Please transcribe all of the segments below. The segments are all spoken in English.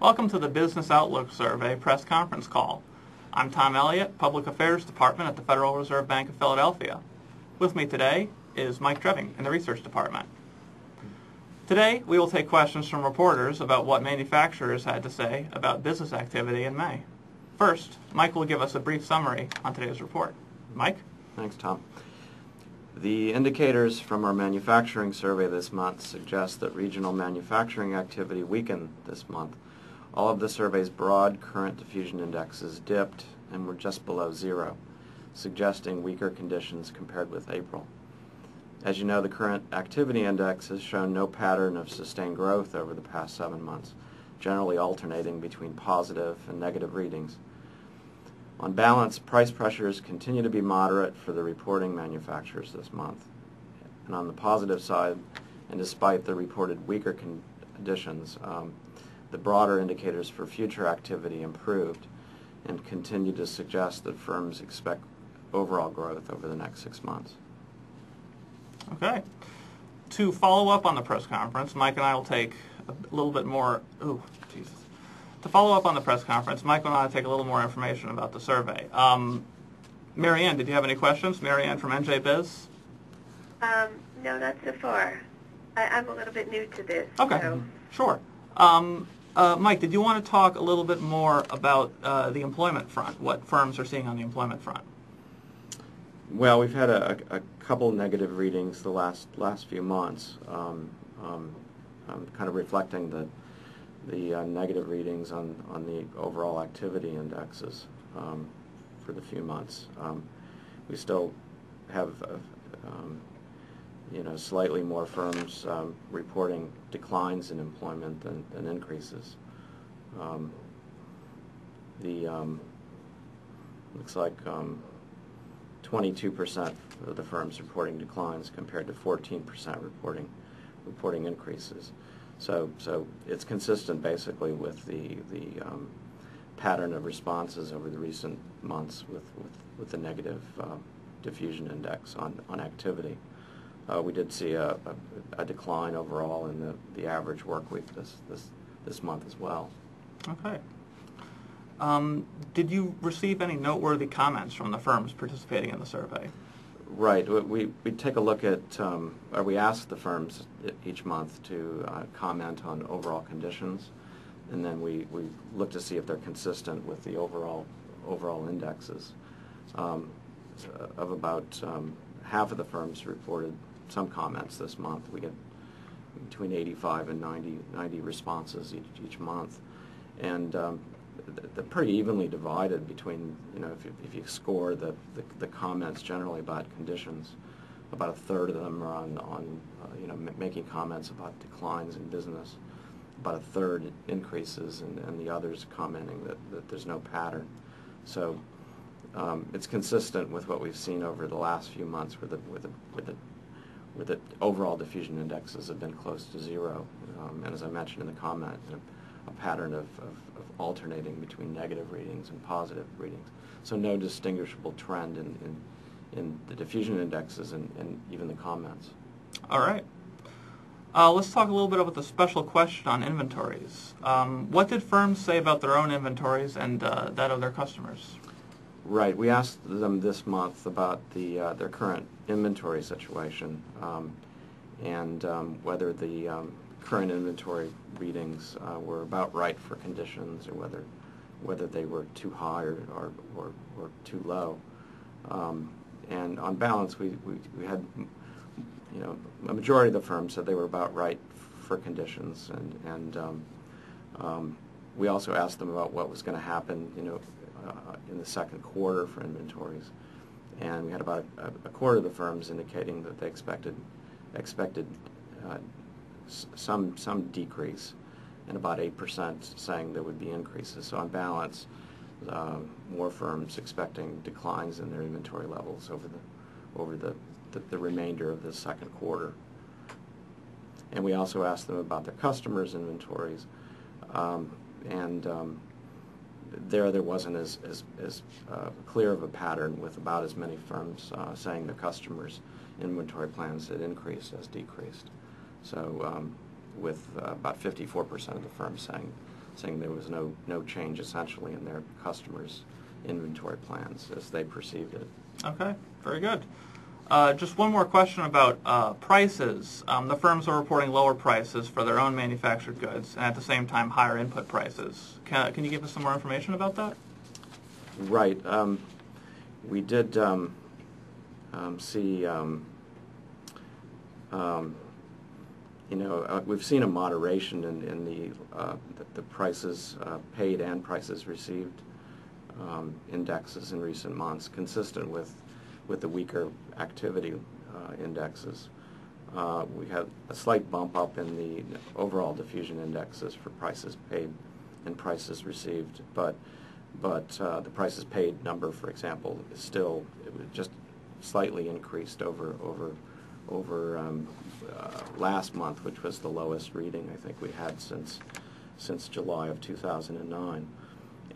Welcome to the Business Outlook Survey press conference call. I'm Tom Elliott, Public Affairs Department at the Federal Reserve Bank of Philadelphia. With me today is Mike Treving in the Research Department. Today, we will take questions from reporters about what manufacturers had to say about business activity in May. First, Mike will give us a brief summary on today's report. Mike? Thanks, Tom. The indicators from our manufacturing survey this month suggest that regional manufacturing activity weakened this month. All of the survey's broad current diffusion indexes dipped and were just below zero, suggesting weaker conditions compared with April. As you know, the current activity index has shown no pattern of sustained growth over the past 7 months, generally alternating between positive and negative readings. On balance, price pressures continue to be moderate for the reporting manufacturers this month. And on the positive side, and despite the reported weaker conditions, the broader indicators for future activity improved and continue to suggest that firms expect overall growth over the next 6 months. Okay. To follow up on the press conference, Mike and I will take a little bit more... To follow up on the press conference, Mike and I will take a little more information about the survey. Marianne, did you have any questions? Marianne from NJ Biz? No, not so far. I'm a little bit new to this. Okay, so. Sure. Mike, did you want to talk a little bit more about the employment front, what firms are seeing on the employment front? Well, we've had a couple negative readings the last few months, kind of reflecting the negative readings on the overall activity indexes for the few months. We still have slightly more firms reporting declines in employment than increases. Looks like 22% of the firms reporting declines compared to 14% reporting increases. So it's consistent basically with the pattern of responses over the recent months with the negative diffusion index on activity. We did see a decline overall in the average work week this month as well. Okay. Did you receive any noteworthy comments from the firms participating in the survey? Right. We take a look at, or we ask the firms each month to comment on overall conditions, and then we look to see if they're consistent with the overall indexes. Of about half of the firms reported some comments this month. We get between 85 and 90 responses each month, and they're pretty evenly divided between, if you score the comments generally about conditions, about a third of them are on making comments about declines in business, about a third increases, and the others commenting that there's no pattern. So it's consistent with what we've seen over the last few months where the overall diffusion indexes have been close to zero, and as I mentioned in the comment, a pattern of alternating between negative readings and positive readings. So no distinguishable trend in the diffusion indexes and even the comments. All right. Let's talk a little bit about the special question on inventories. What did firms say about their own inventories and that of their customers? Right. We asked them this month about their current inventory situation and whether the current inventory readings were about right for conditions, or whether they were too high or too low. And on balance, we had a majority of the firms said they were about right for conditions, and we also asked them about what was going to happen in the second quarter for inventories, and we had about a quarter of the firms indicating that they expected some decrease, and about 8% saying there would be increases. So on balance, more firms expecting declines in their inventory levels over the remainder of the second quarter. And we also asked them about their customers' inventories, and there wasn't as clear of a pattern, with about as many firms saying their customers' inventory plans had increased as decreased. So with about 54% of the firms saying there was no change essentially in their customers' inventory plans as they perceived it. Okay, very good. Just one more question about prices. The firms are reporting lower prices for their own manufactured goods and at the same time higher input prices. Can you give us some more information about that? Right. We did see, we've seen a moderation in the prices paid and prices received indexes in recent months, consistent with the weaker activity indexes. We had a slight bump up in the overall diffusion indexes for prices paid and prices received, but the prices paid number, for example, is still just slightly increased over last month, which was the lowest reading I think we had since July of 2009.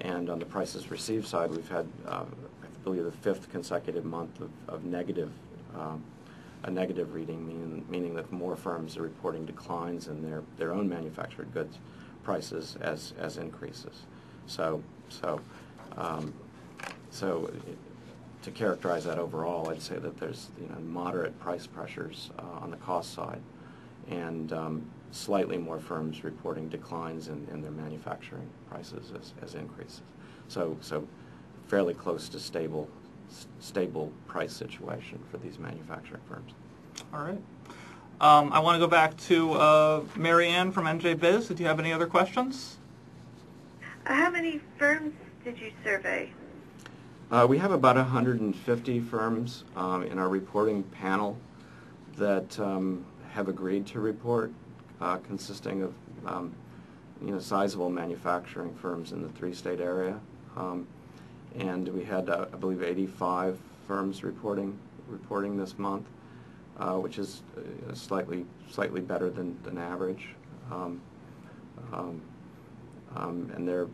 And on the prices received side, we've had, I believe, the fifth consecutive month of negative, a negative reading, meaning that more firms are reporting declines in their own manufactured goods prices as increases. So to characterize that overall, I'd say that there's moderate price pressures on the cost side, and slightly more firms reporting declines in their manufacturing prices as increases. So fairly close to stable price situation for these manufacturing firms. All right. I want to go back to Mary Ann from NJ Biz. Did you have any other questions? How many firms did you survey? We have about 150 firms in our reporting panel that have agreed to report, consisting of sizable manufacturing firms in the three-state area, and we had I believe 85 firms reporting this month, which is slightly better than average, and they're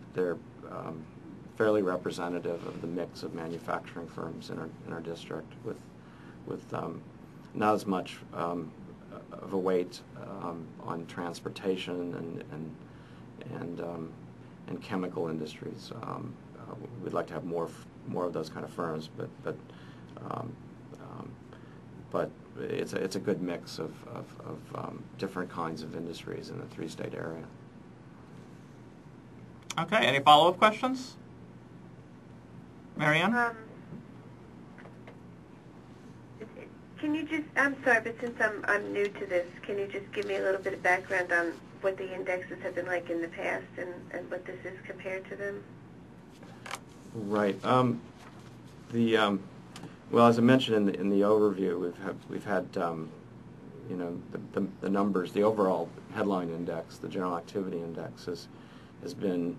fairly representative of the mix of manufacturing firms in our district, with not as much of a weight on transportation and chemical industries. We'd like to have more of those kind of firms, but it's a good mix of different kinds of industries in the three-state area. Okay. Any follow-up questions? Marianne? Can you just, I'm sorry, but since I'm new to this, can you just give me a little bit of background on what the indexes have been like in the past and what this is compared to them? Right. Well, as I mentioned in the overview, we've had the numbers. The overall headline index, the general activity index, has been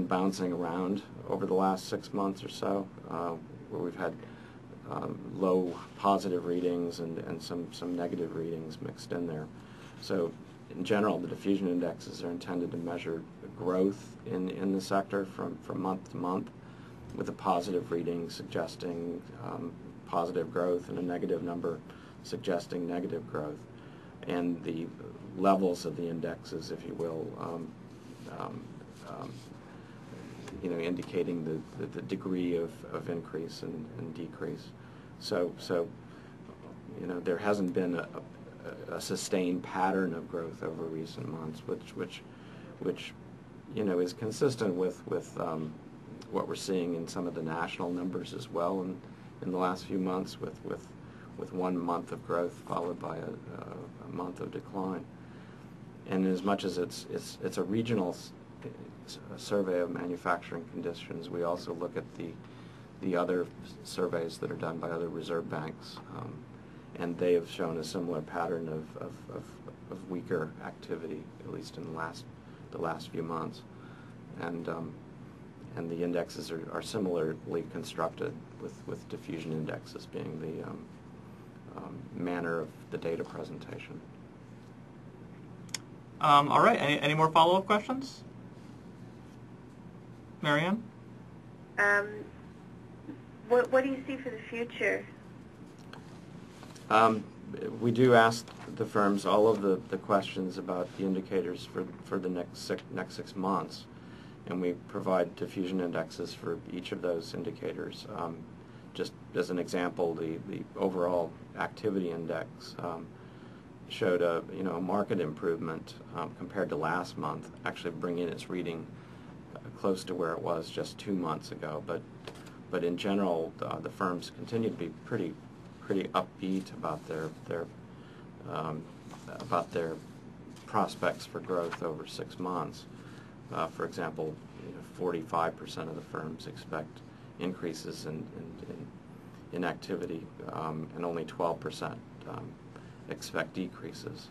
bouncing around over the last 6 months or so, where we've had low positive readings and some negative readings mixed in there. So in general, the diffusion indexes are intended to measure growth in the sector from month to month, with a positive reading suggesting positive growth and a negative number suggesting negative growth. And the levels of the indexes, if you will, indicating the degree of increase and decrease. So there hasn't been a sustained pattern of growth over recent months, which is consistent with what we're seeing in some of the national numbers as well in the last few months, with 1 month of growth followed by a month of decline. And as much as it's a regional survey of manufacturing conditions, we also look at the other surveys that are done by other reserve banks, and they have shown a similar pattern of weaker activity, at least in the last few months, and the indexes are similarly constructed, with diffusion indexes being the manner of the data presentation. All right. Any more follow-up questions? Marianne? What do you see for the future? we do ask the firms all of the questions about the indicators for the next 6 months, and we provide diffusion indexes for each of those indicators. Just as an example, the overall activity index showed a market improvement compared to last month, actually bringing its reading close to where it was just 2 months ago. But in general, the firms continue to be pretty upbeat about their prospects for growth over 6 months. For example, 45% of the firms expect increases in activity, and only 12% expect decreases.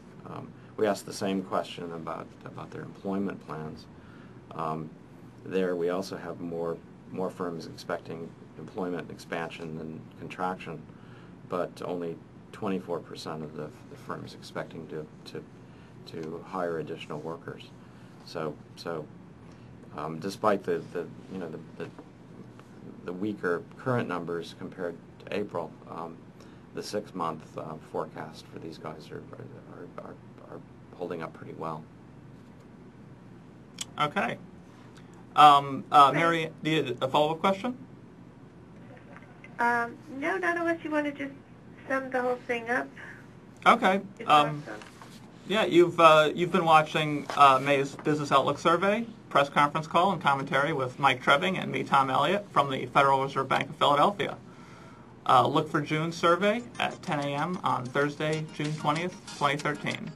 We asked the same question about their employment plans. There, we also have more firms expecting employment expansion than contraction, but only 24% of the firms expecting to hire additional workers. So despite the weaker current numbers compared to April, the 6-month forecast for these guys are holding up pretty well. Okay. Mary, do you have a follow-up question? No, not unless you want to just sum the whole thing up. Okay. Yeah, you've been watching May's Business Outlook Survey, press conference call, and commentary with Mike Trebbing and me, Tom Elliott, from the Federal Reserve Bank of Philadelphia. Look for June's survey at 10 a.m. on Thursday, June 20th, 2013.